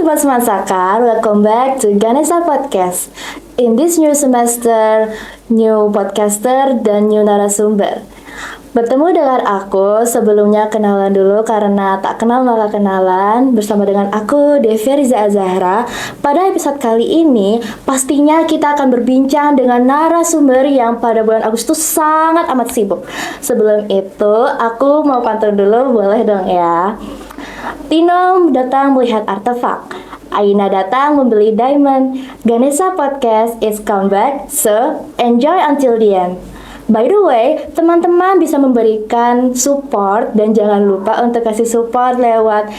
Sobat Semasakar, welcome back to Ganesha Podcast. In this new semester, new podcaster dan new narasumber. Bertemu dengan aku, sebelumnya kenalan dulu karena tak kenal maka kenalan. Bersama dengan aku, Devi Riza Azahra. Pada episode kali ini, pastinya kita akan berbincang dengan narasumber yang pada bulan Agustus sangat amat sibuk. Sebelum itu, aku mau pantun dulu, boleh dong ya? Tino datang melihat artefak, Aina datang membeli diamond. Ganesha Podcast is come back, so enjoy until the end. By the way, teman-teman bisa memberikan support dan jangan lupa untuk kasih support lewat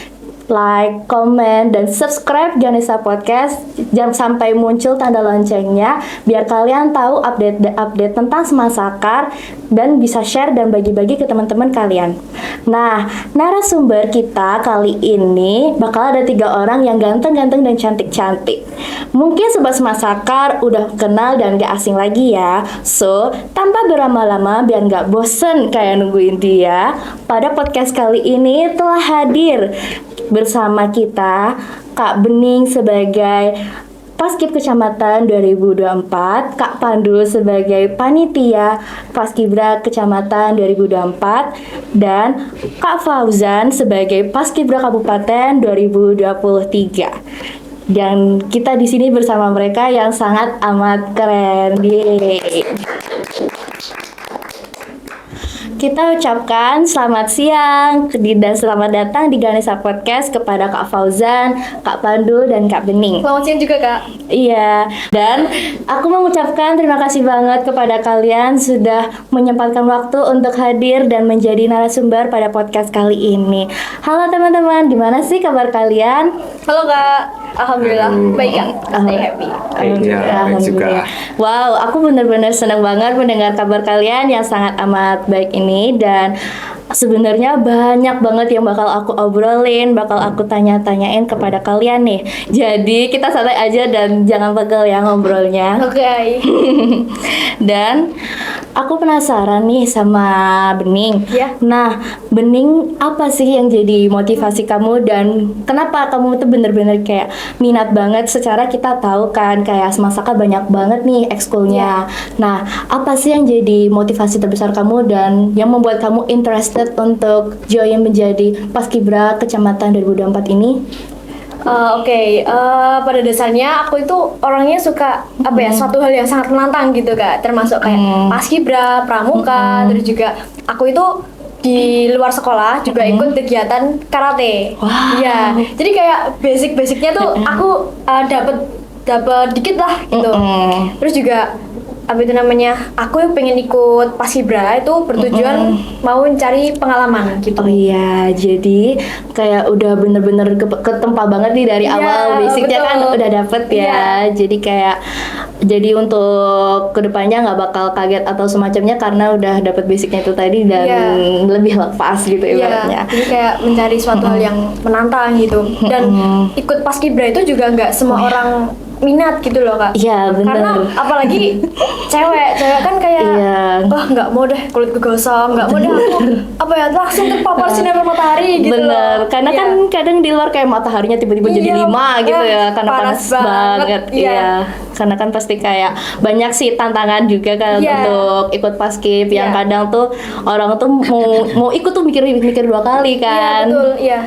like, comment, dan subscribe Ganesha Podcast. Jangan sampai muncul tanda loncengnya biar kalian tahu update tentang Semasakar dan bisa share dan bagi-bagi ke teman-teman kalian. Nah, narasumber kita kali ini bakal ada 3 orang yang ganteng-ganteng dan cantik-cantik. Mungkin Sobat Semasakar udah kenal dan gak asing lagi ya. So, tanpa berlama-lama biar gak bosen kayak nungguin dia, pada podcast kali ini telah hadir bersama kita Kak Bening sebagai Paskib Kecamatan 2024, Kak Pandu sebagai Panitia Paskibra Kecamatan 2024, dan Kak Fauzan sebagai Paskibra Kabupaten 2023. Dan kita di sini bersama mereka yang sangat amat keren. Yeay. Kita ucapkan selamat siang dan selamat datang di Ganesha Podcast kepada Kak Fauzan, Kak Pandu, dan Kak Bening. Selamat siang juga, Kak. Iya, dan aku mengucapkan terima kasih banget kepada kalian sudah menyempatkan waktu untuk hadir dan menjadi narasumber pada podcast kali ini. Halo teman-teman, gimana sih kabar kalian? Halo, Kak. Alhamdulillah, baik, Kak. Stay happy. Alhamdulillah. Juga. Wow, aku benar-benar senang banget mendengar kabar kalian yang sangat amat baik ini, dan sebenarnya banyak banget yang bakal aku obrolin, bakal aku tanya-tanyain kepada kalian nih. Jadi kita santai aja dan jangan pegel ya ngobrolnya. Oke. Dan aku penasaran nih sama Bening. Ya. Nah, Bening, apa sih yang jadi motivasi kamu dan kenapa kamu tuh bener-bener kayak minat banget? Secara kita tahu kan kayak Semasakar banyak banget nih ekskulnya. Nah, apa sih yang jadi motivasi terbesar kamu dan yang membuat kamu interested untuk join menjadi Paskibra Kecamatan 2024 ini? Pada dasarnya aku itu orangnya suka suatu hal yang sangat menantang gitu, Kak. Termasuk kayak paskibra, pramuka, terus juga aku itu di luar sekolah juga ikut kegiatan karate. Wow. Iya. Jadi kayak basic-basicnya tuh aku dapat dikit lah gitu. Terus juga aku pengen ikut paskibra itu bertujuan mau mencari pengalaman gitu. Oh iya, jadi kayak udah bener-bener ketempa banget nih dari awal, basicnya kan udah dapet ya. Jadi jadi untuk kedepannya nggak bakal kaget atau semacamnya karena udah dapet basicnya itu tadi dan lebih lepas gitu ibaratnya. Jadi kayak mencari suatu hal yang menantang gitu. Dan ikut paskibra itu juga nggak semua orang minat gitu loh, Kak. Iya, bener. Karena apalagi cewek kan kayak nggak mau deh kulit kegosong, nggak mau deh aku langsung terpapar sinar matahari gitu. Bener, loh. karena kan kadang di luar kayak mataharinya tiba-tiba jadi 5 gitu ya, karena panas banget. Iya, karena kan pasti kayak banyak sih tantangan juga kan untuk ikut paskib yang kadang tuh orang tuh mau ikut tuh mikir 2 kali kan. Iya, betul, iya.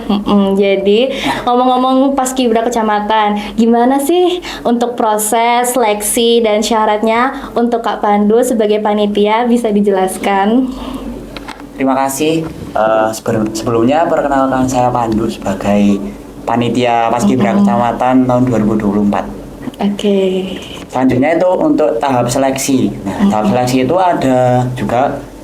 Jadi ngomong-ngomong Paskibra Kecamatan, gimana sih untuk proses seleksi dan syaratnya untuk Kak Pandu sebagai panitia, bisa dijelaskan? Terima kasih. Sebelumnya perkenalkan saya Pandu sebagai panitia Paskibra Kecamatan tahun 2024. Oke. Selanjutnya itu untuk tahap seleksi. Nah, tahap seleksi itu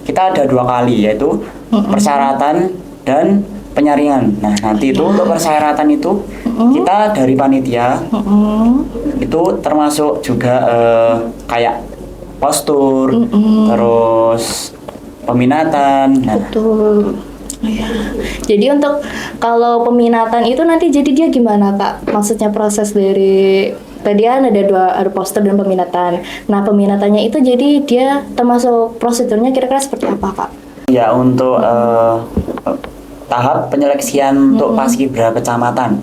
kita ada 2 kali, yaitu persyaratan dan penyaringan. Nah, nanti itu untuk persyaratan itu kita dari panitia itu termasuk juga kayak postur, terus peminatan. Nah, Betul. Ya. Jadi untuk kalau peminatan itu nanti jadi dia gimana, Kak? Maksudnya proses dari tadi kan ada poster dan peminatan. Nah, peminatannya itu jadi dia termasuk prosedurnya kira-kira seperti apa, Kak? Ya, untuk tahap penyeleksian untuk Paskibra Kecamatan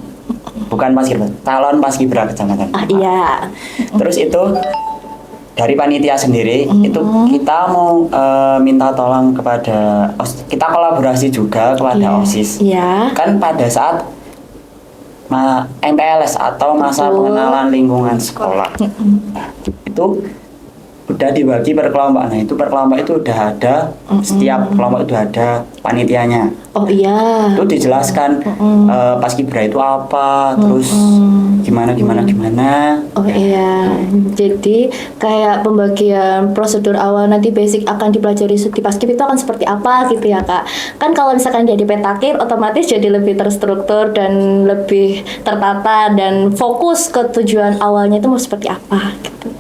bukan paskibra, calon paskibra kecamatan. Iya. Terus itu dari panitia sendiri itu kita mau minta tolong kepada kita kolaborasi juga kepada OSIS. Iya. Kan pada saat MPLS atau masa pengenalan lingkungan sekolah itu udah dibagi per kelompok. Nah itu per kelompok itu udah ada setiap kelompok itu ada panitianya. Oh iya. Itu dijelaskan paskibra itu apa, terus gimana. Oh iya. Jadi kayak pembagian prosedur awal nanti basic akan dipelajari di paskib itu akan seperti apa gitu ya Kak. Kan kalau misalkan jadi petakir otomatis jadi lebih terstruktur dan lebih tertata dan fokus ke tujuan awalnya itu mau seperti apa gitu.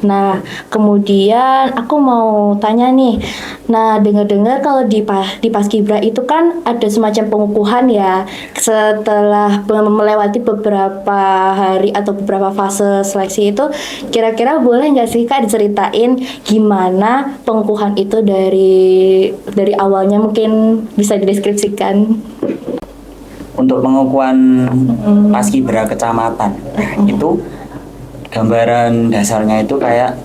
Nah, kemudian aku mau tanya nih. Nah, dengar-dengar kalau di Paskibra itu kan ada semacam pengukuhan ya. Setelah melewati beberapa hari atau beberapa fase seleksi itu, kira-kira boleh nggak sih Kak diceritain gimana pengukuhan itu dari awalnya, mungkin bisa dideskripsikan? Untuk pengukuhan paskibra kecamatan itu gambaran dasarnya itu kayak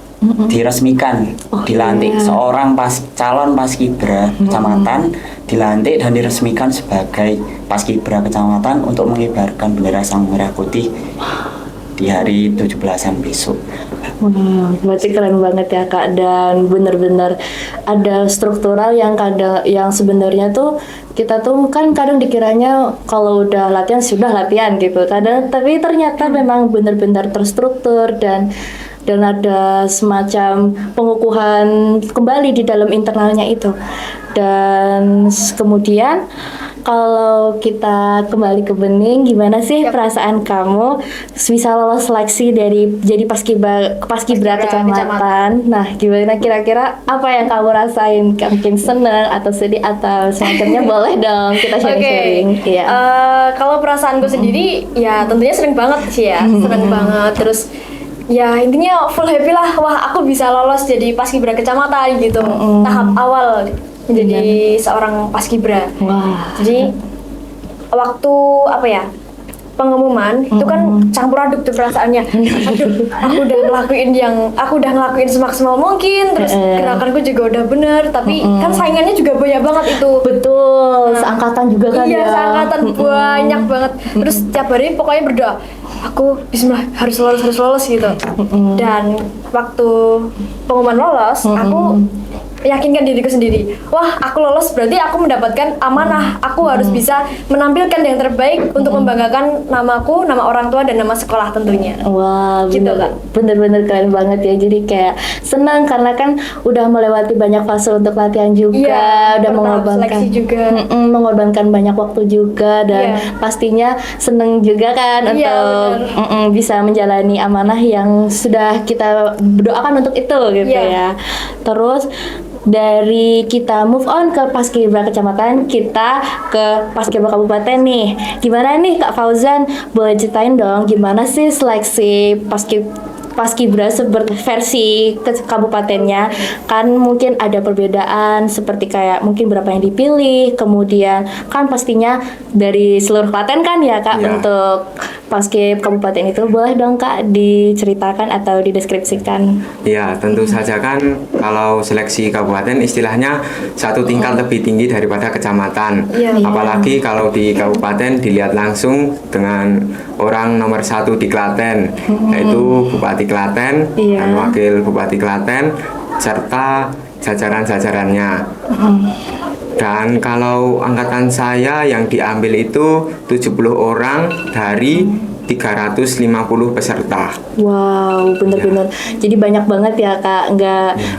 diresmikan, dilantik seorang calon paskibra kecamatan, dilantik dan diresmikan sebagai paskibra kecamatan untuk mengibarkan bendera Sang Merah Putih di hari 17-an besok. Berarti keren banget ya Kak, dan benar-benar ada struktural yang sebenarnya tuh kita tuh kan kadang dikiranya kalau udah latihan sudah latihan gitu, tapi ternyata memang benar-benar terstruktur dan ada semacam pengukuhan kembali di dalam internalnya itu. Dan kemudian kalau kita kembali ke Bening, gimana sih perasaan kamu bisa lolos seleksi dari jadi paskibra kecamatan? Nah, gimana kira-kira apa yang kamu rasain? Mungkin senang atau sedih atau semacamnya? Boleh dong kita sharing-sharing. Iya. Kalau perasaanku sendiri ya tentunya seneng banget sih ya, seneng banget. Terus ya intinya full happy lah. Wah, aku bisa lolos jadi paskibra kecamatan gitu. Tahap awal menjadi seorang paskibra. Wah. Jadi waktu pengumuman itu kan campur aduk tuh perasaannya. Aduh, aku udah ngelakuin semaksimal mungkin, terus gerakanku juga udah bener, tapi kan saingannya juga banyak banget itu. Betul, seangkatan juga kan iya, ya. seangkatan banyak banget. Terus tiap hari pokoknya berdoa, aku bismillah harus lolos gitu. Dan waktu pengumuman lolos, aku yakinkan diriku sendiri, wah aku lolos berarti aku mendapatkan amanah, aku harus bisa menampilkan yang terbaik untuk membanggakan namaku, nama orang tua dan nama sekolah tentunya. Wah, gitu Kak. Bener-bener keren banget ya. Jadi kayak senang karena kan udah melewati banyak fase untuk latihan juga, udah mengorbankan juga. Mengorbankan banyak waktu juga, dan pastinya seneng juga kan untuk bisa menjalani amanah yang sudah kita doakan untuk itu gitu ya. Terus dari kita move on ke paskibra kecamatan, kita ke paskibra kabupaten nih. Gimana nih Kak Fauzan? Boleh ceritain dong gimana sih seleksi paskibra versi ke kabupatennya? Kan mungkin ada perbedaan seperti kayak mungkin berapa yang dipilih, kemudian kan pastinya dari seluruh Klaten kan ya Kak untuk paskib kabupaten itu. Boleh dong Kak diceritakan atau dideskripsikan? Ya, tentu saja kan kalau seleksi kabupaten istilahnya satu tingkat lebih tinggi daripada kecamatan. Apalagi kalau di kabupaten dilihat langsung dengan orang nomor 1 di Klaten, yaitu Bupati Klaten dan Wakil Bupati Klaten serta jajaran-jajarannya. Dan kalau angkatan saya yang diambil itu 70 orang dari 350 peserta. Wow, bener-bener. Jadi banyak banget ya Kak,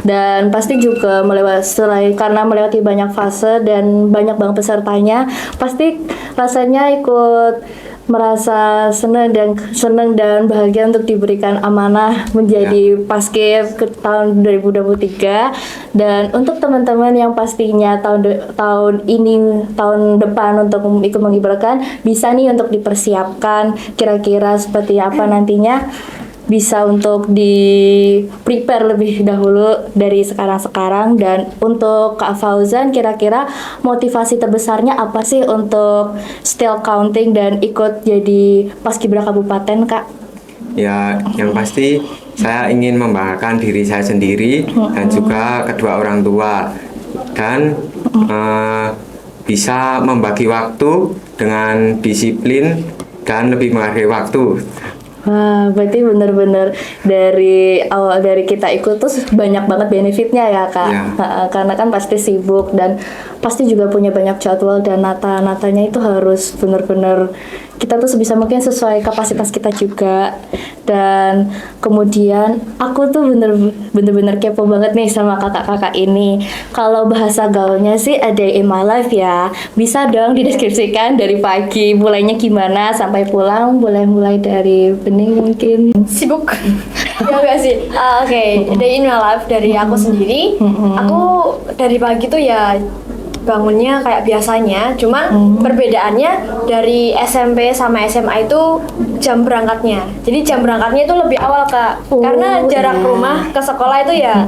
dan pasti juga karena melewati banyak fase dan banyak banget pesertanya, pasti rasanya ikut merasa senang dan bahagia untuk diberikan amanah menjadi paskib ke tahun 2023. Dan untuk teman-teman yang pastinya tahun depan untuk ikut mengibarkan, bisa nih untuk dipersiapkan kira-kira seperti apa nantinya. bisa untuk di prepare lebih dahulu dari sekarang-sekarang. Dan untuk Kak Fauzan, kira-kira motivasi terbesarnya apa sih untuk still counting dan ikut jadi Paskibra Kabupaten, Kak? Ya, yang pasti saya ingin membanggakan diri saya sendiri dan juga kedua orang tua, dan bisa membagi waktu dengan disiplin dan lebih menghargai waktu. Wah, berarti bener-bener dari awal dari kita ikut tuh banyak banget benefitnya ya, Kak. Ya. Karena kan pasti sibuk dan pasti juga punya banyak jadwal, dan natanya itu harus bener-bener kita tuh sebisa mungkin sesuai kapasitas kita juga. Dan kemudian aku tuh bener-bener kepo banget nih sama kakak-kakak ini. Kalau bahasa gaulnya sih a day in my life ya. Bisa dong dideskripsikan dari pagi mulainya gimana sampai pulang, boleh mulai dari Bening mungkin. Sibuk. Ya enggak sih. Oke, day in my life dari aku sendiri. Aku dari pagi tuh ya bangunnya kayak biasanya, cuman perbedaannya dari SMP sama SMA itu jam berangkatnya. Jadi jam berangkatnya itu lebih awal, Kak. Karena jarak rumah ke sekolah itu ya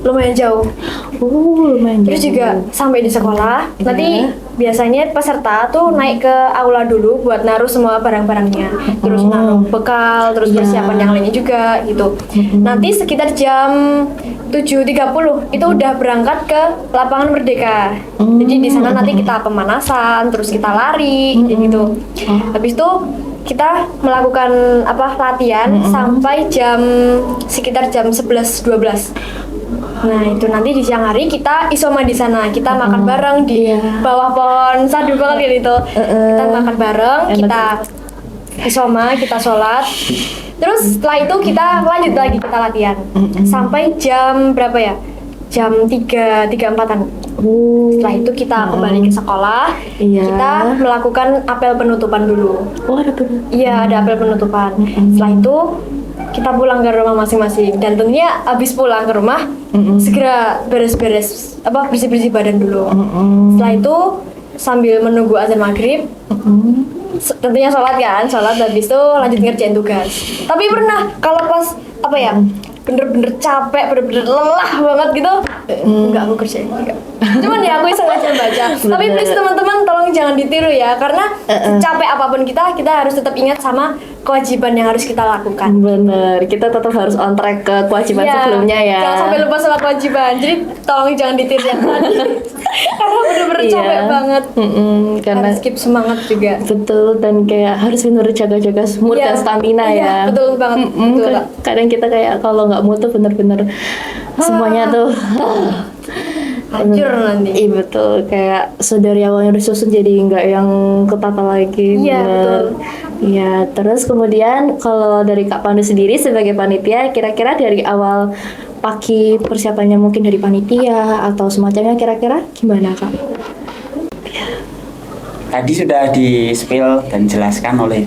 lumayan jauh. Lumayan Terus jauh. juga sampai di sekolah, nanti biasanya peserta tuh naik ke aula dulu buat naruh semua barang-barangnya. Terus naruh bekal, terus persiapan yang lainnya juga gitu. Nanti sekitar jam 7.30 itu udah berangkat ke lapangan Merdeka. Jadi di sana nanti kita pemanasan, terus kita lari kayak gitu. Habis itu kita melakukan latihan sampai sekitar jam 11-12. Nah, itu nanti di siang hari kita isoma di sana. Kita makan bareng di bawah pohon sadu banget gitu. Kita makan bareng, kita isoma, kita sholat. Terus setelah itu kita lanjut lagi kita latihan sampai jam berapa ya? Jam 3.4-an. Setelah itu kita kembali ke sekolah. Kita melakukan apel penutupan dulu. Oh, ada penutupan. Iya, ada apel penutupan. Setelah itu kita pulang ke rumah masing-masing, dan tentunya habis pulang ke rumah segera beres-beres bersih-bersih badan dulu. Setelah itu sambil menunggu azan maghrib, tentunya sholat, habis itu lanjut ngerjain tugas. Tapi pernah kalau pas bener-bener capek, bener-bener lelah banget gitu, enggak aku kerjain juga. Cuman ya aku sengaja baca. Tapi please teman-teman tolong jangan ditiru ya, karena capek apapun kita harus tetap ingat sama kewajiban yang harus kita lakukan. Bener, kita tetap harus on track ke kewajiban sebelumnya ya. Jangan sampai lupa sama kewajiban. Jadi tolong jangan ditiru yang tadi. Karena bener-bener capek banget. Karena harus keep semangat juga. betul, dan kayak harus bener jaga-jaga mood dan stamina ya. Betul banget. Betul, Kak. Kadang kita kayak kalau nggak mood tuh bener-bener semuanya tuh hancur nanti. Iya betul, kayak sedari awalnya udah susun jadi nggak yang ketata lagi. Iya, betul. Iya, terus kemudian kalau dari Kak Pandu sendiri sebagai panitia, kira-kira dari awal pagi persiapannya mungkin dari panitia atau semacamnya, kira-kira gimana, Kak? Tadi sudah di-spill dan jelaskan oleh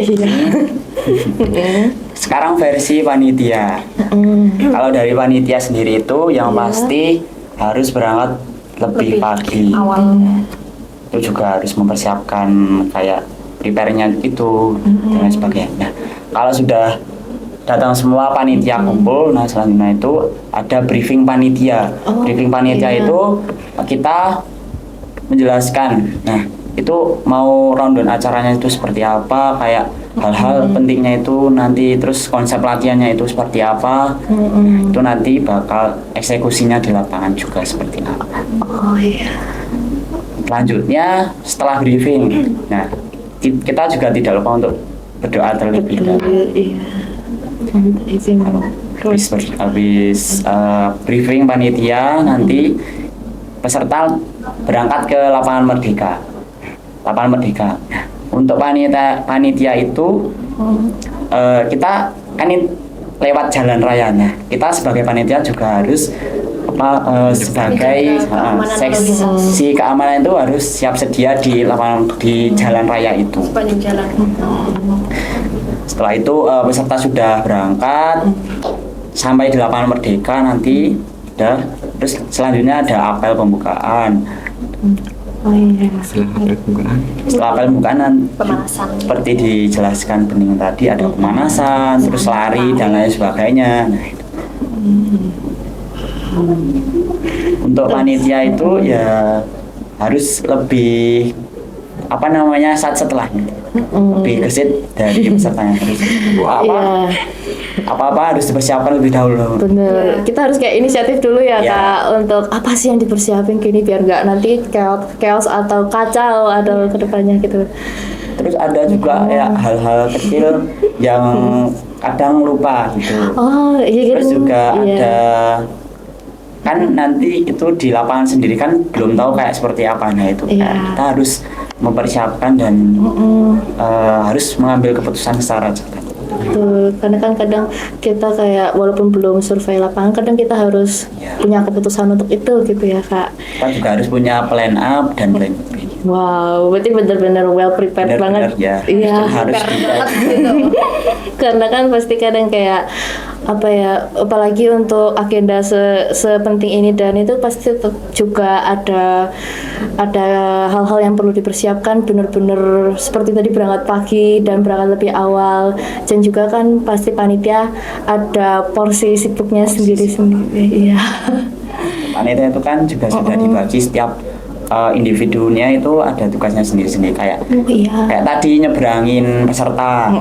Sekarang versi panitia. Kalau dari panitia sendiri itu yang pasti harus berangkat lebih pagi. Awalnya. Itu juga harus mempersiapkan kayak prepare-nya itu dan lain sebagainya. Nah, kalau sudah datang semua panitia kumpul, nah selanjutnya itu ada briefing panitia. Briefing panitia itu kita menjelaskan. Nah, itu mau rundown acaranya itu seperti apa, kayak hal-hal pentingnya itu nanti, terus konsep latihannya itu seperti apa. Itu nanti bakal eksekusinya di lapangan juga seperti apa. Selanjutnya setelah briefing, nah kita juga tidak lupa untuk berdoa terlebih dahulu. Habis briefing panitia, nanti peserta berangkat ke lapangan Merdeka. Untuk panitia itu kita kan lewat jalan raya. Nah, kita sebagai panitia juga harus sebagai seksi keamanan itu harus siap sedia di jalan raya itu. Sepanjang jalan. Setelah itu peserta sudah berangkat sampai di lapangan Merdeka, nanti terus selanjutnya ada apel pembukaan. Oh iya. Setelah apel pembukaan. Setelah apel pembukaan Pemanasan. seperti dijelaskan Bening tadi ada pemanasan, terus lari dan lain sebagainya. Nah, itu. Untuk panitia itu ya harus lebih saat setelahnya lebih gesit dari pesertanya harus Iya. apa harus dipersiapkan lebih dahulu. Bener, kita harus kayak inisiatif dulu ya Iya. Kak untuk apa sih yang dipersiapin gini biar nggak nanti chaos atau kacau atau kedepannya gitu. Terus ada juga ya hal-hal kecil yang kadang lupa gitu. Oh iya Terus gitu. juga Iya. ada kan nanti itu di lapangan sendiri kan belum tahu kayak seperti apa, nah itu Iya. kan kita harus mempersiapkan dan harus mengambil keputusan secara cepat. Betul, karena kan kadang kita kayak walaupun belum survei lapangan, kadang kita harus Iya. punya keputusan untuk itu gitu ya Kak. Kita juga harus punya plan A dan plan B. Wow, berarti benar-benar well prepared Benar-benar, banget. ya. Iya. Harus Banget gitu. Karena kan pasti kadang kayak apa ya, apalagi untuk agenda sepenting ini dan itu pasti tetap juga ada hal-hal yang perlu dipersiapkan benar-benar seperti tadi berangkat pagi dan berangkat lebih awal dan juga kan pasti panitia ada porsi sibuknya sendiri-sendiri. Iya. Panitia itu kan juga sudah dibagi setiap individunya itu ada tugasnya sendiri-sendiri kayak Iya. kayak tadi nyeberangin peserta,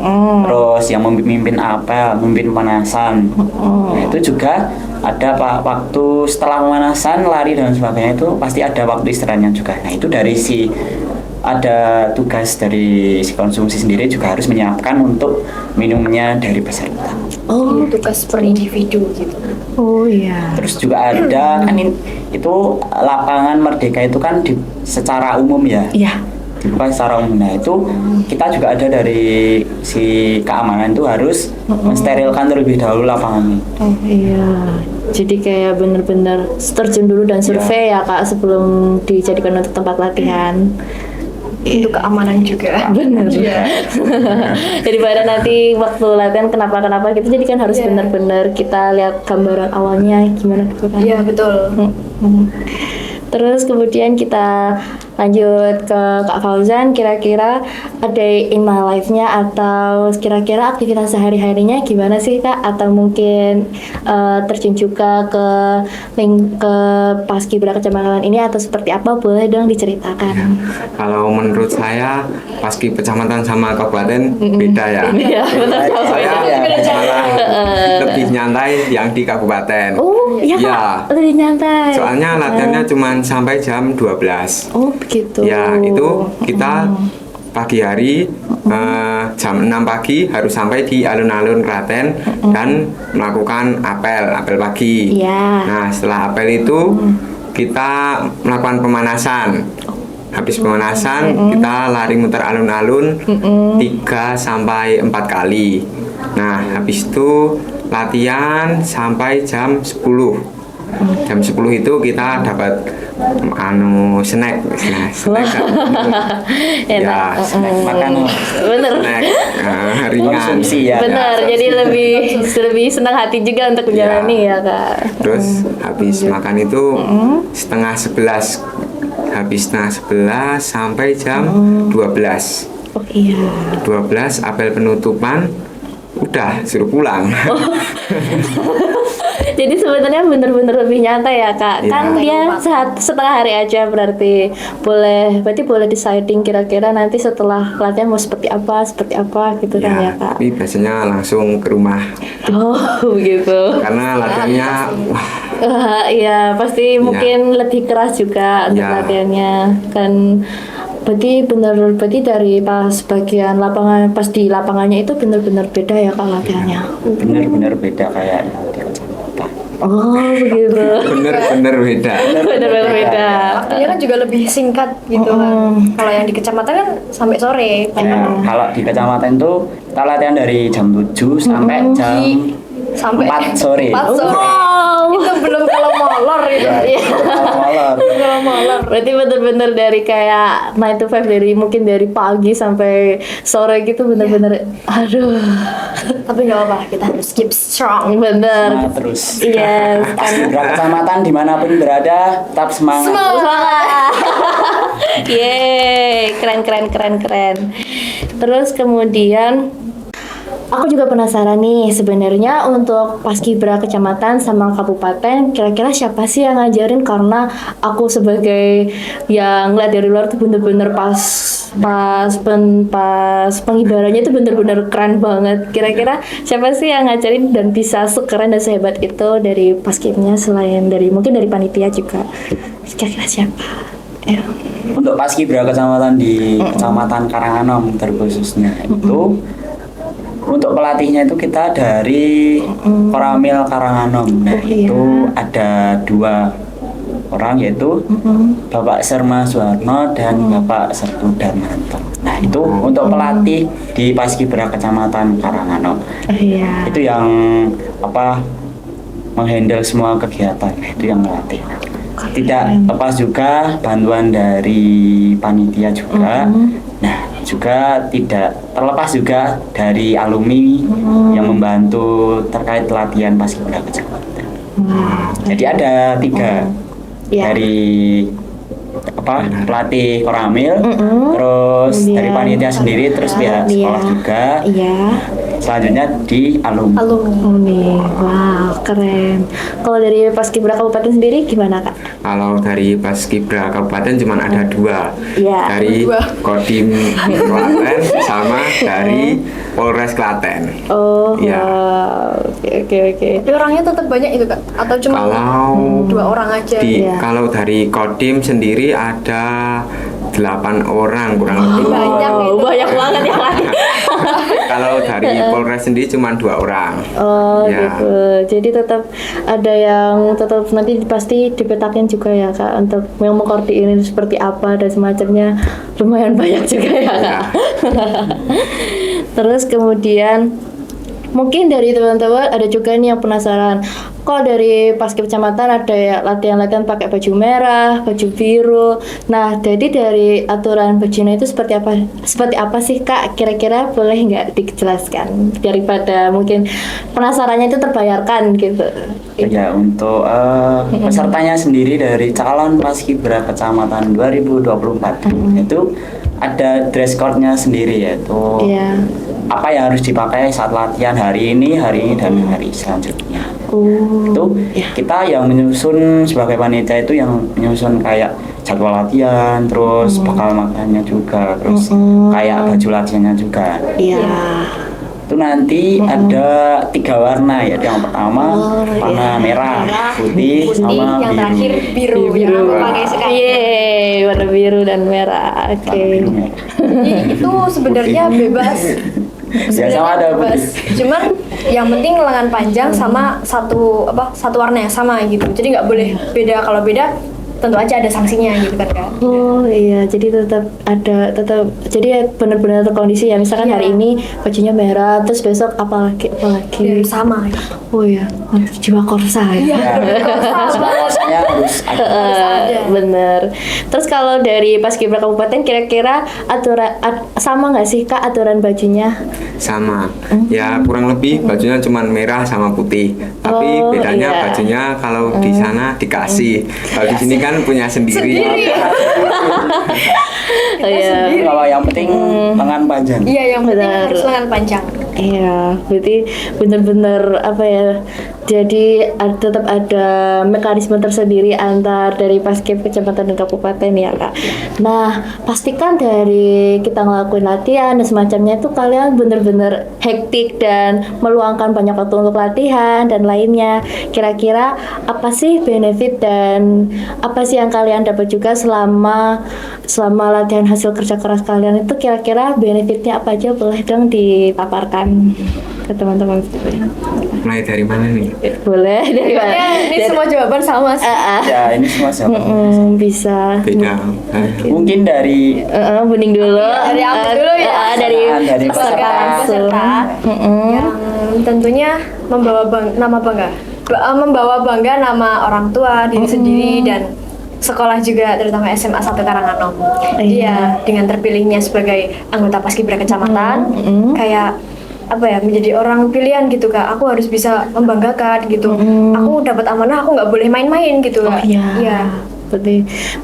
terus yang memimpin apel, memimpin pemanasan. Nah, itu juga ada waktu setelah pemanasan, lari dan sebagainya itu pasti ada waktu istirahatnya juga. Nah, itu dari ada tugas dari si konsumsi sendiri juga harus menyiapkan untuk minumnya dari peserta. Oh, Tugas per individu gitu. oh iya. Terus juga ada kan itu lapangan Merdeka itu kan secara umum ya. Iya. Dibuka secara umum. Nah itu kita juga ada dari si keamanan itu harus mensterilkan terlebih dahulu lapangannya. Oh iya. Jadi kayak bener-bener terjun dulu dan survei ya Kak sebelum dijadikan untuk tempat latihan. Untuk keamanan juga. Bener. Daripada nanti waktu latihan kenapa gitu, jadi kan harus Iya. bener-bener kita lihat gambaran awalnya gimana gitu kan. Iya betul. Mm. Terus kemudian kita lanjut ke Kak Fauzan, kira-kira ada in my life-nya atau kira-kira aktivitas sehari-harinya gimana sih Kak? Atau mungkin terjun juga ke Paskibra Kecamatan ini atau seperti apa? Boleh dong diceritakan. Kalau menurut saya paski kecamatan sama kabupaten beda ya. Iya, betul. Saya Iya, malah lebih nyantai yang di kabupaten. Oh, iya Iya. Kak, lebih nyantai. Soalnya latihannya cuma sampai jam 12. Oh, begitu. Ya, itu kita pagi hari jam 6 pagi harus sampai di alun-alun Klaten dan melakukan apel pagi. Iya. Nah, setelah apel itu kita melakukan pemanasan. Habis pemanasan kita lari muter alun-alun 3 sampai 4 kali. Nah, habis itu latihan sampai jam 10. Jam 10 itu kita dapat snack. Ya, Snack makanan. Bener. snack ringan. Konsumsi ya. Benar, jadi lebih senang hati juga untuk menjalani ya Kak. Terus habis makan itu setengah 11. Habis setengah 11 sampai jam 12. Oh iya. 12 apel penutupan udah suruh pulang. Jadi sebenarnya bener-bener lebih nyantai ya Kak. Iya. Kan dia setengah hari aja berarti boleh deciding kira-kira nanti setelah latihan mau seperti apa gitu kan ya Kak. Tapi biasanya langsung ke rumah Oh gitu. karena latihannya wah, Iya pasti mungkin lebih keras juga untuk Iya. latihannya kan. Berarti dari pas bagian lapangan pas di lapangannya itu bener-bener beda ya Kak latihannya. Bener-bener beda kayak di kecamatan. Oh begitu. bener-bener beda. Bener-bener beda. Waktunya kan juga lebih singkat gitu kan. Kalau yang di kecamatan kan sampai sore. Nah, kalau di kecamatan itu kita latihan dari jam 7 sampai jam Sampai 4 sore. 4 sore. Wow. Itu belum kalau molor itu. Iya, kalau malam. Kalau molor. Berarti bener-bener dari kayak 9 to 5 mungkin dari pagi sampai sore gitu bener-bener aduh. Tapi nggak apa-apa, kita harus keep strong. Bener. Nah, terus Yes. Paskibra Kecamatan dimanapun berada tetap semangat. Semangat. Yeay, keren. Terus kemudian aku juga penasaran nih, sebenarnya untuk paskibra kecamatan sama kabupaten kira-kira siapa sih yang ngajarin, karena aku sebagai yang ngeliat dari luar tuh bener-bener pas pengibarannya itu bener-bener keren banget. Kira-kira siapa sih yang ngajarin dan bisa sekeren dan sehebat itu dari paskibnya, selain dari mungkin dari panitia juga? Kira-kira siapa? Ya. Untuk paskibra kecamatan di Kecamatan Karanganom terkhususnya itu, untuk pelatihnya itu kita dari Koramil Karanganom. Nah, itu ada 2 orang, yaitu Bapak Serma Suwarno dan Bapak Sertu Darmanto. Nah, itu untuk pelatih di paskibra Kecamatan Karanganom. Itu yang menghandle semua kegiatan, itu yang melatih. Tidak lepas juga bantuan dari panitia juga. Nah, juga tidak terlepas juga dari alumni yang membantu terkait latihan paskibra kecamatan. Jadi ada 3 dari pelatih Koramil, terus dari panitia sendiri, terus pihak sekolah juga. Selanjutnya di alumni. Wow, keren. Kalau dari paskibra kabupaten sendiri gimana, Kak? Kalau dari paskibra kabupaten cuma ada 2, dari 2. Kodim Klaten sama dari Polres Klaten. Ya. Oke. Tapi orangnya tetap banyak itu, Kak? Atau cuma Kalau 2 orang aja? Kalau dari Kodim sendiri ada 8 orang kurang lebih. Banyak banget ya, Kak. Kalau dari Polres sendiri cuma 2 orang. Gitu. Jadi tetap ada yang tetap nanti pasti dipetakin juga ya, Kak, untuk yang mengkoordinir seperti apa dan semacamnya. Lumayan banyak juga ya, Kak. Terus kemudian mungkin dari teman-teman ada juga nih yang penasaran, kok dari paskib kecamatan ada ya latihan-latihan pakai baju merah, baju biru. Nah, jadi dari aturan bajunya itu seperti apa sih, Kak? Kira-kira boleh nggak dijelaskan daripada mungkin penasarannya itu terbayarkan gitu. Ya, untuk pesertanya sendiri dari calon paskibra kecamatan 2024 itu ada dress code-nya sendiri, yaitu apa yang harus dipakai saat latihan hari ini dan hari selanjutnya. Itu kita yang menyusun sebagai panitia, itu yang menyusun kayak jadwal latihan, terus bakal makannya juga, terus kayak baju latihannya juga. Itu nanti ada 3 warna, ya. Yang pertama warna merah, putih, sama yang biru. terakhir biru. Yang aku pakai sekarang. Warna biru dan merah. Oke. Jadi itu sebenarnya bebas. Ya, sama ada bebas. Cuman yang penting lengan panjang sama satu warna yang sama gitu. Jadi nggak boleh beda. Kalau beda tentu aja ada sanksinya gitu kan, Kak. Jadi jadi benar-benar terkondisi ya. Misalkan hari ini bajunya merah, terus besok apalagi Sama gitu. Jiwa korsa ya. Rasanya harus ada. Bener. Terus kalau dari paskibra kabupaten kira-kira aturan sama nggak sih, Kak, aturan bajunya? Sama. Ya, kurang lebih bajunya cuma merah sama putih. Tapi bedanya bajunya kalau di sana dikasih. Kalau di sini kan punya sendiri. Kalau yang penting lengan panjang. Iya, yang penting harus lengan panjang. Iya, berarti benar-benar jadi tetap ada mekanisme tersendiri antar dari paskib kecamatan dan kabupaten ya, Kak. Nah, pastikan dari kita ngelakuin latihan dan semacamnya itu kalian benar-benar hektik dan meluangkan banyak waktu untuk latihan dan lainnya. Kira-kira apa sih benefit dan apa sih yang kalian dapat juga selama latihan hasil kerja keras kalian itu? Kira-kira benefitnya apa aja, boleh dong dipaparkan ke teman-teman. Mulai dari mana nih? Boleh dari mana? Ini semua jawaban sama sih. Ya, ini semua jawaban. Bisa. Beda. Mungkin dari Bening dulu. Dari aku dulu ya. dari peserta yang tentunya membawa bangga nama orang tua, diri sendiri, dan sekolah juga, terutama SMA 1 Karanganom. Dia dengan terpilihnya sebagai anggota paskibra kecamatan kayak menjadi orang pilihan gitu, Kak. Aku harus bisa membanggakan gitu. Aku dapat amanah, aku nggak boleh main-main gitu, Kak. Berarti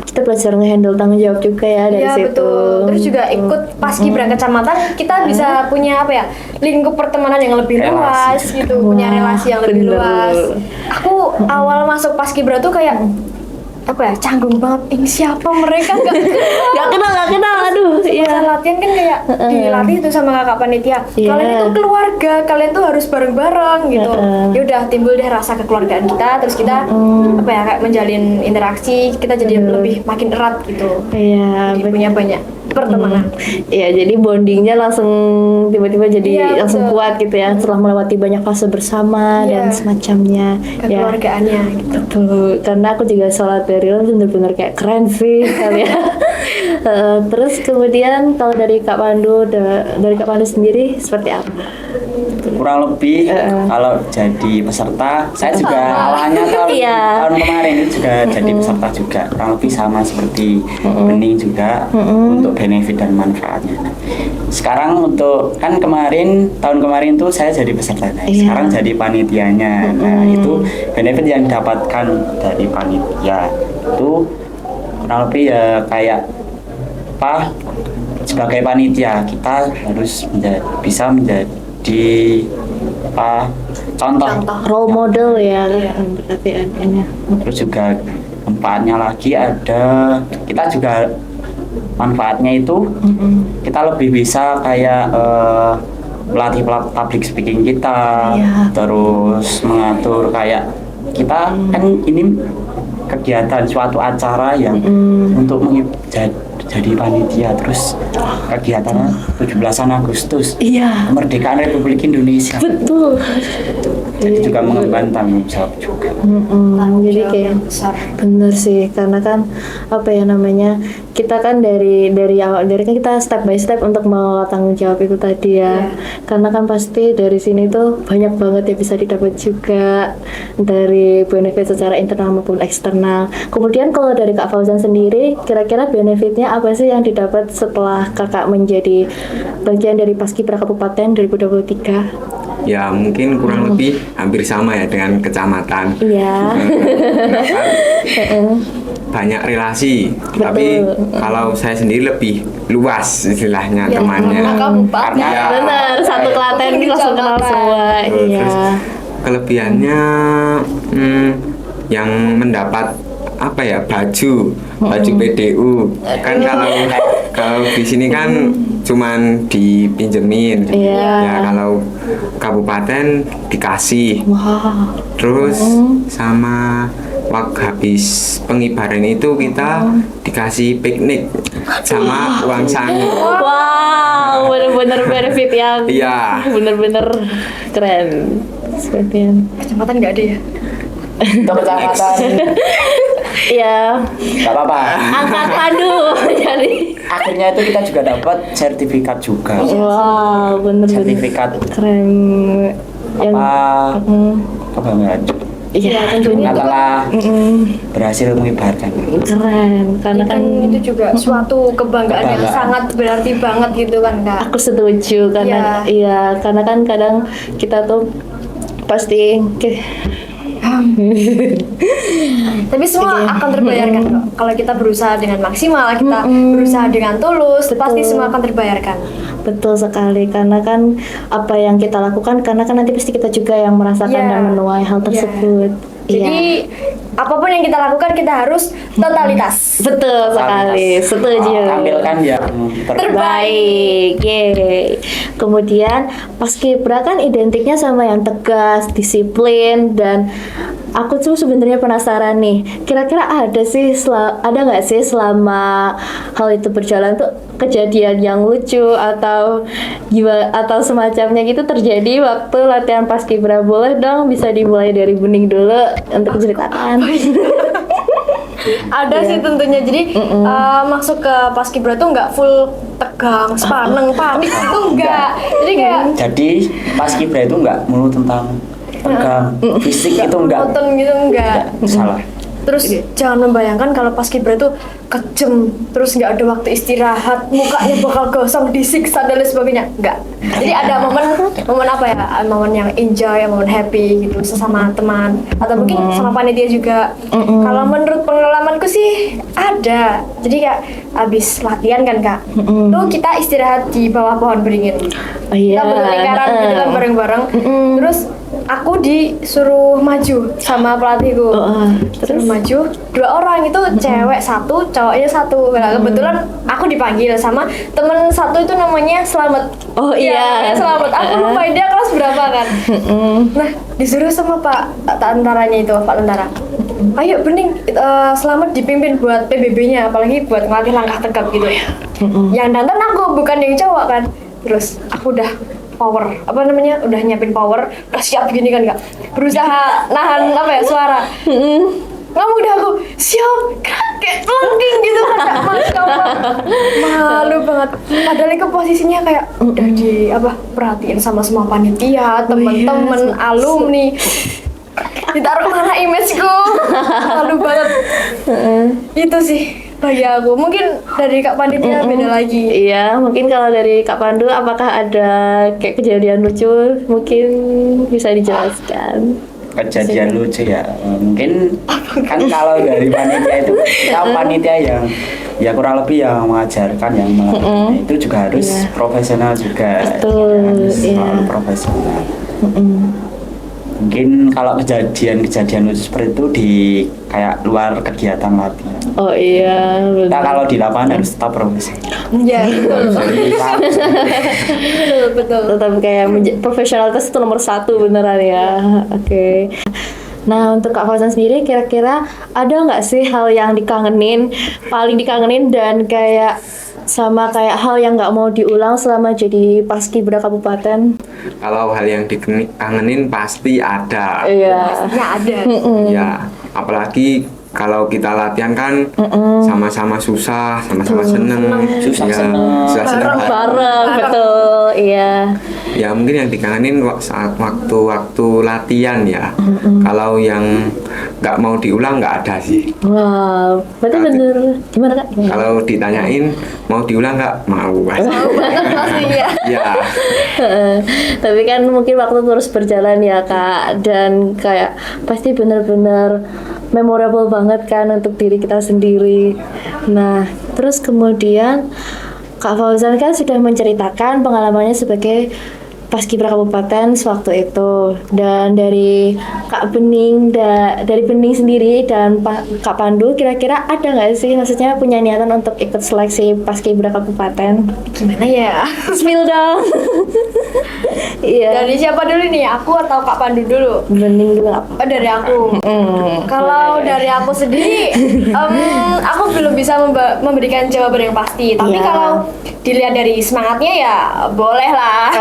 kita belajar ngehandle tanggung jawab juga ya dari Iya, situ. betul. Terus juga ikut paskibra kecamatan, kita bisa punya apa ya, lingkup pertemanan yang lebih Relasi. luas gitu, punya Wah, relasi yang lebih bener. luas. Aku awal masuk paskibra tuh kayak apa ya, canggung banget. Ini siapa mereka, nggak Gak kenal, aduh. Pas Iya. latihan kan kayak dilatih tuh sama kakak panitia. Iya. Kalian itu keluarga, kalian tuh harus bareng-bareng gitu. Ya udah timbul deh rasa kekeluargaan kita, terus kita apa ya, kayak menjalin interaksi, kita jadi lebih makin erat gitu. Iya, Jadi punya banyak pertemanan. Iya, jadi bondingnya langsung tiba-tiba jadi Iya, langsung betul. kuat gitu ya setelah melewati banyak fase bersama Iya. dan semacamnya. Ya, Kekeluargaannya gitu. betul. Karena aku juga sholat bareng bener-bener kayak keren sih kali ya. Terus kemudian kalau dari Kak Pandu, dari Kak Pandu sendiri seperti apa? Kurang lebih kalau jadi peserta, saya juga awalnya Iya. tahun kemarin itu juga jadi peserta juga, kurang lebih sama seperti Bening juga untuk benefit dan manfaatnya. Nah, sekarang untuk kan tahun kemarin tuh saya jadi peserta, nah, Iya. sekarang jadi panitianya. Nah itu benefit yang didapatkan dari panitia itu kurang lebih ya kayak apa, sebagai panitia kita harus bisa menjadi apa, contoh. Role model ya, berarti adanya. Terus juga manfaatnya lagi ada, kita juga manfaatnya itu kita lebih bisa kayak melatih public speaking kita. Iya. Terus mengatur kayak kita kan ini kegiatan suatu acara yang untuk jadi panitia, terus kegiatannya 17 Agustus Iya, kemerdekaan Republik Indonesia, betul. jadi juga mengemban tanggung jawab juga. Jadi kayak besar. bener sih, karena kan apa ya namanya, kita kan dari awal kan kita step by step untuk mengelola tanggung jawab itu tadi ya. Karena kan pasti dari sini tuh banyak banget yang bisa didapat juga dari benefit secara internal maupun eksternal. Kemudian kalau dari Kak Fauzan sendiri, kira-kira benefitnya apa sih yang didapat setelah kakak menjadi bagian dari Paskibra Kabupaten 2023? Ya mungkin kurang lebih hampir sama ya dengan kecamatan. Iya. Banyak relasi, tapi kalau saya sendiri lebih luas istilahnya temannya. Kabupaten. Karena- Bener, satu Klaten Satu langsung kenal kecamatan. semua. Terus Iya. kelebihannya yang mendapat apa ya, baju PDU kan, kalau di sini kan cuman dipinjemin. Iya. Ya kalau kabupaten dikasih. Wah. Terus sama waktu habis pengibaran itu kita dikasih piknik sama uang sangu. Wow, bener-bener benefit yang Iya. bener-bener keren. Sepertian. Kecamatan nggak ada ya? Untuk kecamatan Iya. nggak apa-apa. Angkat padu. Jadi. Akhirnya itu kita juga dapat sertifikat juga. Wow, bener-bener Sertifikat keren. Yang. apa kebanggaan Iya, tentunya. setelah berhasil mengibarkan. Keren, karena kan Itu juga suatu kebanggaan yang Kebanggaan. sangat berarti banget gitu kan Kak. aku setuju karena iya, karena kan kadang kita tuh pasti Tapi semua akan terbayarkan kok. Kalau kita berusaha dengan maksimal, kita berusaha dengan tulus, pasti semua akan terbayarkan. betul sekali, karena kan apa yang kita lakukan, karena kan nanti pasti kita juga yang merasakan Iya. dan menuai hal tersebut. Jadi apapun yang kita lakukan kita harus totalitas. Betul sekali, setuju. Tampilkan yang Terbaik, yeay. Kemudian Paskibra kan identiknya sama yang tegas, disiplin, dan aku tuh sebenarnya penasaran nih, kira-kira ada nggak sih selama hal itu berjalan tuh kejadian yang lucu atau gimana atau semacamnya gitu terjadi waktu latihan Paskibra? Boleh dong, bisa dimulai dari Bening dulu untuk ceritakan. Ada sih tentunya. Jadi masuk ke Paskibra tuh nggak full tegang, sepaneng, panik itu enggak. Jadi kayak jadi Paskibra itu nggak melulu tentang tegang fisik, itu enggak monoton gitu enggak. salah. Terus jangan membayangkan kalau paskibra itu kejem, terus nggak ada waktu istirahat, mukanya bakal gosong, disiksa dan lain sebagainya. Nggak. Jadi ada momen apa ya? Momen yang enjoy, momen happy gitu sesama teman atau mungkin sama panitia juga. Kalau menurut pengalamanku sih ada. Jadi kayak abis latihan kan Kak, tuh kita istirahat di bawah pohon beringin. Oh, iya. Kita bentuk lingkaran gitu kan bareng-bareng. Terus aku disuruh maju sama pelatihku. Terus maju 2 orang, itu cewek 1, cowoknya 1. Nah, kebetulan aku dipanggil sama temen 1 itu namanya Slamet. Oh iya. Slamet. Aku lupa dia kelas berapa kan. Nah, disuruh sama Pak tentaranya itu, Pak Tentara. Ayo Bening, Slamet dipimpin buat PBB-nya, apalagi buat ngelatih langkah tegap gitu ya. Yang dandan aku, bukan yang cowok kan. Terus aku udah udah nyiapin power, udah siap gini kan Kak, berusaha nahan suara. Ngomong udah aku siap, kayak lengking gitu kan Kak, Masya Allah. Malu banget, padahal itu posisinya kayak udah perhatiin sama semua panitia, temen-temen, alumni. Ditaruh mana imageku, malu banget. Itu sih bagi aku. Mungkin dari Kak Panitia beda lagi. Iya, mungkin kalau dari Kak Pandu apakah ada kayak kejadian lucu mungkin bisa dijelaskan? Kejadian lucu ya, mungkin kan kalau dari panitia itu kita panitia yang ya kurang lebih yang mengajarkan, yang melatih itu juga harus profesional juga. Betul, Harus iya. selalu profesional. Mungkin kalau kejadian lucu seperti itu di kayak luar kegiatan latihan. Oh iya, Kita benar. kalau di lapangan harus tetap profesional. Iya, betul. Tetap kayak profesionalitas itu nomor 1 beneran ya. Oke. Nah, untuk Kak Fauzan sendiri kira-kira ada nggak sih hal yang paling dikangenin dan kayak sama kayak hal yang nggak mau diulang selama jadi paskibra kabupaten? Kalau hal yang dikangenin pasti ada. Iya. Ya ada. Ya, apalagi kalau kita latihan kan sama-sama susah, sama-sama seneng, Susah ya, seneng. susah seneng. Bareng, betul. Iya. Ya mungkin yang dikangenin saat waktu latihan ya. Kalau yang nggak mau diulang nggak ada sih. Wah, berarti bener. Gimana Kak? Kalau ditanyain mau diulang nggak mau. Pasti ya. Ya, Tapi kan mungkin waktu terus berjalan ya Kak, dan kayak pasti benar-benar memorable banget kan untuk diri kita sendiri. Nah, terus kemudian Kak Fauzan kan sudah menceritakan pengalamannya sebagai paskibra kabupaten sewaktu itu, dan dari Kak Bening dari Bening sendiri dan Kak Pandu kira-kira ada nggak sih maksudnya punya niatan untuk ikut seleksi paskibra kabupaten? Gimana ya? Spill dong. Iya. Dari siapa dulu nih? Aku atau Kak Pandu dulu? Bening dulu. Oh, dari aku. Kalau dari aku sendiri, aku belum bisa memberikan jawaban yang pasti. Tapi Iya. kalau dilihat dari semangatnya ya boleh lah.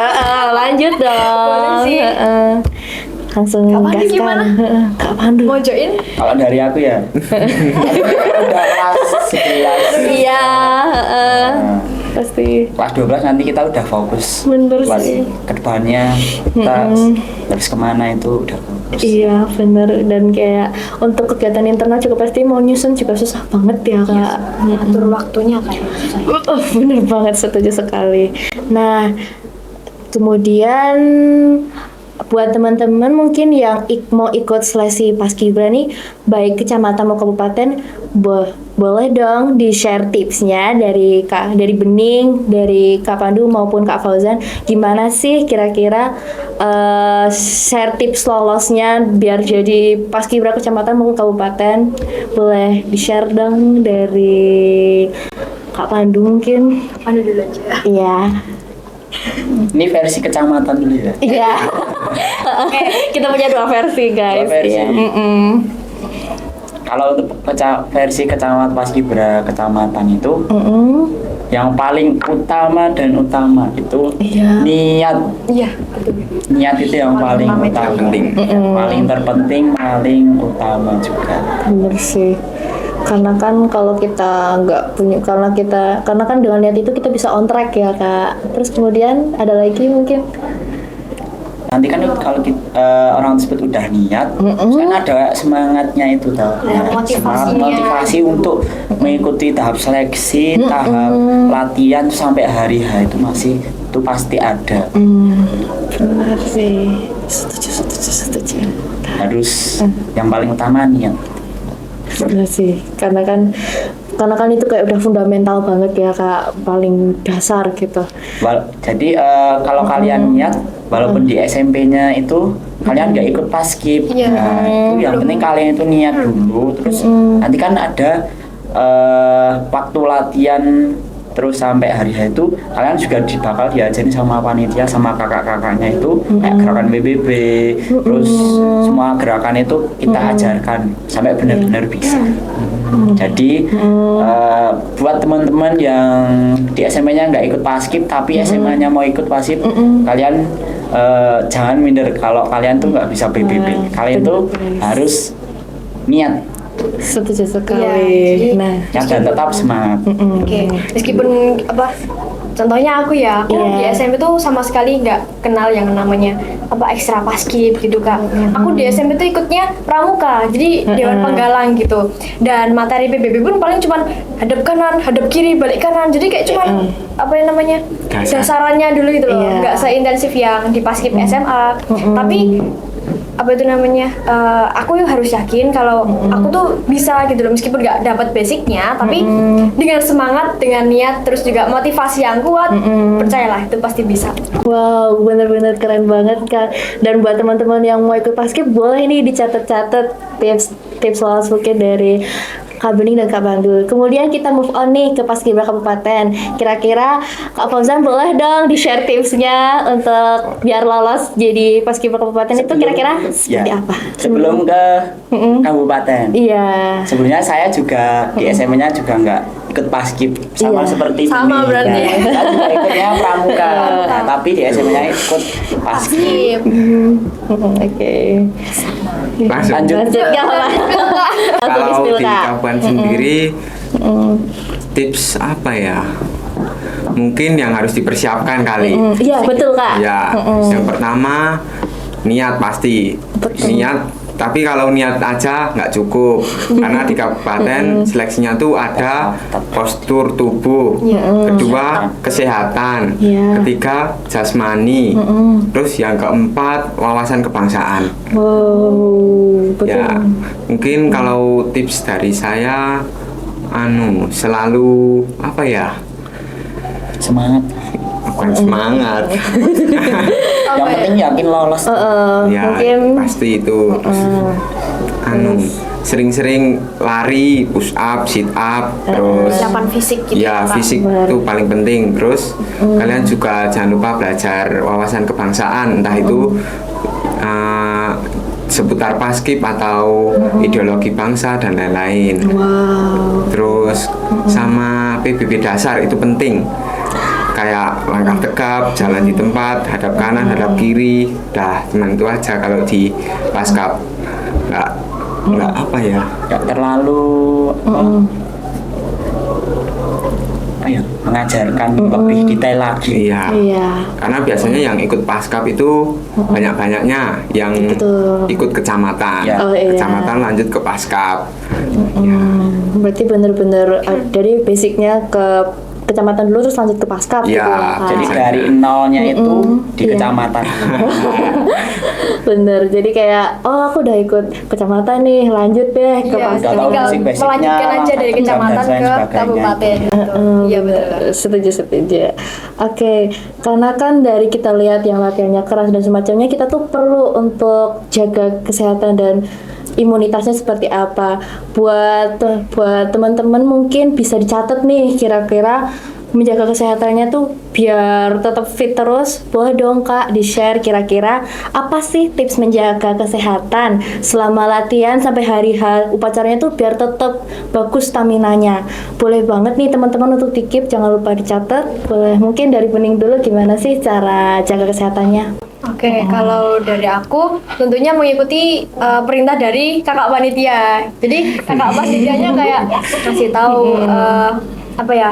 Lanjut dong. Boleh sih. Langsung Kak Pandu gaskan. gimana? Kak Pandu. Mau join? Kalau dari aku ya, udah kelas 11. Iya. Nah, Pasti. kelas 12 nanti kita udah fokus Bener buat sih. kedepannya kita harus kemana itu udah fokus. Iya bener, dan kayak untuk kegiatan internal juga pasti mau nyusun juga susah banget ya Kak. Atur waktunya kayak susah. Bener banget, setuju sekali. Nah, kemudian buat teman-teman mungkin yang mau ikut seleksi paskibra nih, baik kecamatan mau kabupaten, boleh dong di share tipsnya dari Bening, dari Kak Pandu maupun Kak Fauzan. Gimana sih kira-kira share tips lolosnya biar jadi paskibra kecamatan maupun kabupaten? Boleh di share dong dari Kak Pandu mungkin. Pandu dulu aja. Iya. Ini versi kecamatan dulu ya. Iya. Kita punya 2 versi guys. Dua versi. Iya. Kalau untuk versi kecamatan paskibra kecamatan itu yang paling utama itu Iya. niat. Iya, betul. Niat itu yang paling utama. penting. Paling terpenting, paling utama juga. Bener sih. Karena kan kalau kita nggak punya, karena kan dengan niat itu kita bisa on track ya Kak. Terus kemudian ada lagi mungkin. nanti kan kalau orang tersebut udah niat, kan ada semangatnya itu tau. Semangat motivasi untuk mengikuti tahap seleksi, tahap latihan sampai hari H itu pasti ada. Benar sih. Setuju. Harus yang paling utama niat. Benar sih, karena kan itu kayak udah fundamental banget ya Kak, paling dasar gitu. Jadi kalau kalian niat, walaupun di SMP-nya itu kalian nggak ikut paskib, nah, itu yang penting kalian itu niat dulu, terus nanti kan ada waktu latihan terus sampai hari H itu kalian juga bakal diajarin sama panitia sama kakak-kakaknya itu kayak gerakan BBB, terus semua gerakan itu kita ajarkan sampai benar-benar bisa. Jadi buat teman-teman yang di SMP-nya nggak ikut paskib tapi SMA-nya mau ikut paskib, kalian jangan minder kalau kalian tuh nggak bisa BBB. Kalian tuh harus niat. Setuju sekali. Iya, Nah, Dan tetap semangat. Oke, meskipun contohnya aku di SMP tuh sama sekali nggak kenal yang namanya ekstra paskib gitu Kak. Aku di SMP tuh ikutnya pramuka, jadi dewan penggalang gitu. Dan materi PBB pun paling cuman hadap kanan, hadap kiri, balik kanan. Jadi kayak cuman dasarannya dulu gitu loh, nggak seintensif yang di paskib SMA. Tapi aku harus yakin kalau aku tuh bisa gitu loh, meskipun nggak dapat basicnya, tapi dengan semangat, dengan niat, terus juga motivasi yang kuat, percayalah itu pasti bisa. wow, bener-bener keren banget Kak. Dan buat teman-teman yang mau ikut paskib, boleh nih dicatat-catat tips lolos mungkin dari Kak Bening dan Kak Bandul. Kemudian kita move on nih ke Paskibra Kabupaten. Kira-kira Kak Fauzan boleh dong di-share tipsnya untuk biar lolos jadi Paskibra Kabupaten itu kira-kira seperti apa? Sebelum ke kabupaten. Iya. Sebenarnya saya juga di SMA-nya juga nggak ikut paskib sama seperti Sama ini. berarti. Saya juga ikutnya pramuka. Nah, tapi di SMA-nya ikut paskib. Oke. Lanjut. Gak apa-apa. Kalau di Kabupaten sendiri tips apa ya? Mungkin yang harus dipersiapkan kali. Iya, betul Kak. Ya, yang pertama niat pasti. Niat, tapi kalau niat aja nggak cukup karena di kabupaten seleksinya tuh ada postur tubuh, kedua kesehatan, ketiga jasmani, terus yang keempat wawasan kebangsaan. Wow, betul. Ya, mungkin kalau tips dari saya selalu Semangat. bukan semangat. Yang penting yakin lolos. Ya, mungkin pasti itu. Terus sering-sering lari, push up, sit up, terus Persiapan fisik gitu ya, Kak. fisik itu paling penting. Terus kalian juga jangan lupa belajar wawasan kebangsaan, entah itu seputar paskib atau ideologi bangsa dan lain-lain. Terus sama PBB dasar itu penting. Kayak langkah tegap, jalan di tempat, hadap kanan, hadap kiri. Cuman itu aja kalau di paskab. Nggak Nggak terlalu mengajarkan lebih detail lagi. Iya. Karena biasanya yang ikut paskab itu banyak-banyaknya yang ikut kecamatan. Kecamatan lanjut ke paskab. Berarti bener-bener dari basicnya ke kecamatan dulu terus lanjut ke paskab gitu ya Kak. Jadi dari nolnya itu di kecamatan. Bener, jadi kayak aku udah ikut kecamatan nih, lanjut deh ke paskab. Tinggal melanjutkan aja dari kecamatan ke kabupaten gitu. Iya betul. Setuju. Oke, karena kan dari kita lihat yang latihannya keras dan semacamnya, kita tuh perlu untuk jaga kesehatan dan imunitasnya seperti apa. Buat teman-teman mungkin bisa dicatat nih, kira-kira menjaga kesehatannya tuh biar tetap fit terus. Boleh dong Kak di-share kira-kira apa sih tips menjaga kesehatan selama latihan sampai hari H upacaranya tuh biar tetap bagus staminanya. Boleh banget nih teman-teman untuk dikip, jangan lupa dicatat. Boleh, mungkin dari Bening dulu, gimana sih cara jaga kesehatannya? Oke, kalau dari aku tentunya mengikuti perintah dari kakak panitia. Jadi kakak panitianya kayak kasih tahu apa ya,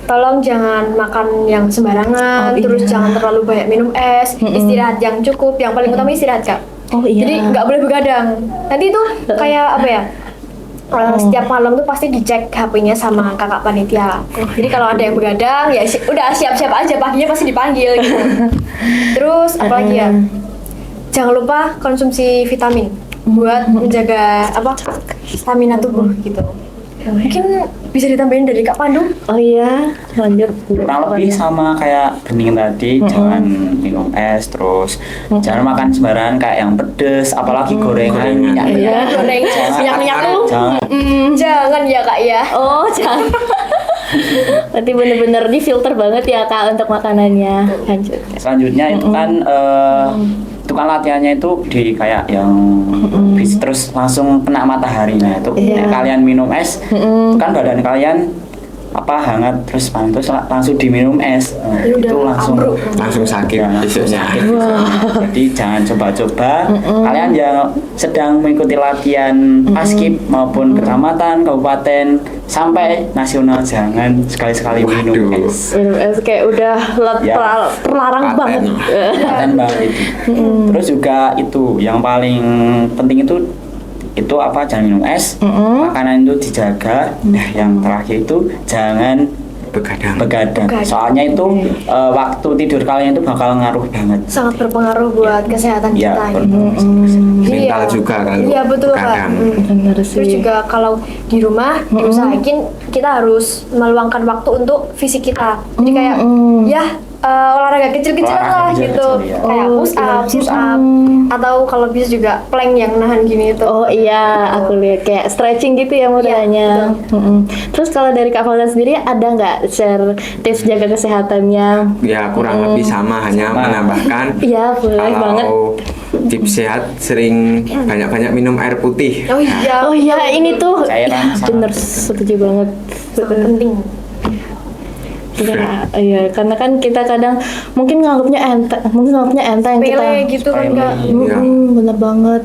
tolong jangan makan yang sembarangan, terus jangan terlalu banyak minum es, istirahat yang cukup, yang paling utama istirahat Kak. Oh iya. Jadi nggak boleh begadang. Nanti itu kayak apa ya? Setiap malam tuh pasti dicek HP-nya sama kakak panitia. Jadi kalau ada yang begadang ya udah siap-siap aja, paginya pasti dipanggil gitu. Terus apalagi ya? Jangan lupa konsumsi vitamin buat menjaga apa? Stamina tubuh gitu. Mungkin bisa ditambahin dari Kak Pandu. Oh iya, lanjut. Kurang lebih sama kayak bening tadi, jangan minum es, terus jangan makan sembarangan kayak yang pedes, apalagi gorengan, minyak. Iya. Goreng Minyak tuh. Jangan. jangan ya Kak ya. Oh, jangan. Berarti bener-bener difilter banget ya Kak untuk makanannya. Lanjut. Selanjutnya itu kan itu kan latihannya itu di kayak yang terus langsung kena matahari. Nah itu kalian minum es, itu kan badan kalian apa hangat terus panas terus langsung diminum es. Ya udah, Itu langsung ambruk. Langsung sakit Ya, langsung besoknya. sakit. Jadi jangan coba-coba. Kalian yang sedang mengikuti latihan paskib maupun kecamatan, kabupaten sampai nasional, jangan sekali-sekali minum Waduh. es. Minum es kayak udah Ya. terlarang Paten. banget. Paten banget itu. Terus juga itu yang paling penting itu apa, jangan minum es, makanan itu dijaga. Nah yang terakhir itu jangan Begadang. begadang. Soalnya itu waktu tidur kalian itu bakal ngaruh banget. Sangat berpengaruh buat kesehatan Ya, kita gitu. Mental juga kalau Iya betul Kak. begadang. Bener Terus sih. juga kalau di rumah diusahain kita harus meluangkan waktu untuk fisik kita. Jadi kayak ya olahraga kecil-kecilan lah Olahraga gitu. kecil-kecil, ya. Kayak Oh, push iya, up, sit up, atau kalau bisa juga plank yang nahan gini itu. Oh iya, aku lihat kayak stretching gitu ya modelnya. Terus kalau dari Kak Fauzan sendiri ada nggak share tips jaga kesehatannya? Ya kurang lebih sama, hanya menambahkan Iya, boleh banget. kalau tips sehat sering banyak-banyak minum air putih. Oh iya, Oh iya, ini tuh Cairan sangat bener penting. setuju banget. sangat penting. Iya, iya, karena kan kita kadang mungkin nganggapnya enteng kita. Pele gitu kan Kak. Iya. Bener banget.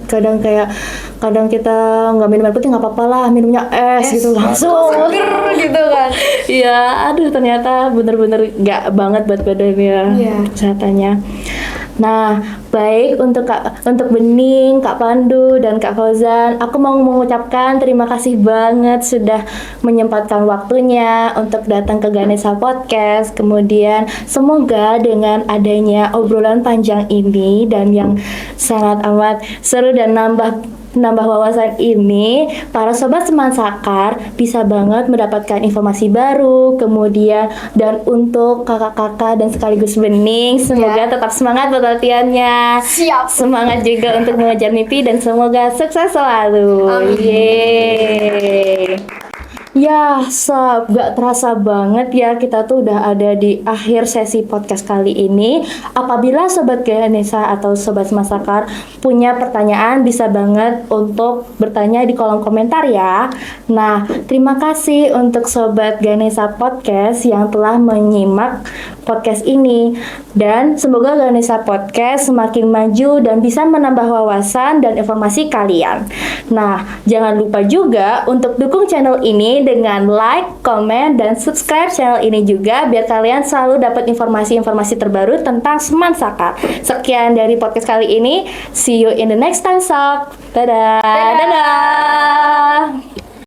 Kadang kita nggak minum air putih nggak apa-apa lah, minumnya es gitu langsung. Seger gitu kan. Iya, aduh ternyata bener-bener nggak banget buat badannya, Iya. kesehatannya. Nah, baik untuk Bening, Kak Pandu, dan Kak Fauzan, aku mau mengucapkan terima kasih banget sudah menyempatkan waktunya untuk datang ke Ganesha Podcast. Kemudian semoga dengan adanya obrolan panjang ini dan yang sangat amat seru dan nambah wawasan ini, para sobat Semansakar bisa banget mendapatkan informasi baru. Kemudian dan untuk kakak-kakak dan sekaligus Bening, semoga tetap semangat buat latihannya. Siap. Semangat juga untuk mengejar mimpi dan semoga sukses selalu. Amin. Yeay. Ya, gak terasa banget ya kita tuh udah ada di akhir sesi podcast kali ini. Apabila Sobat Ganesha atau Sobat Semasakar punya pertanyaan, bisa banget untuk bertanya di kolom komentar ya. Nah, terima kasih untuk Sobat Ganesha Podcast yang telah menyimak podcast ini. Dan semoga Ganesha Podcast semakin maju dan bisa menambah wawasan dan informasi kalian. Nah, jangan lupa juga untuk dukung channel ini dengan like, comment, dan subscribe channel ini juga biar kalian selalu dapat informasi-informasi terbaru tentang Semansakar. Sekian dari podcast kali ini. See you in the next time, Sob. Dadah. Dadah.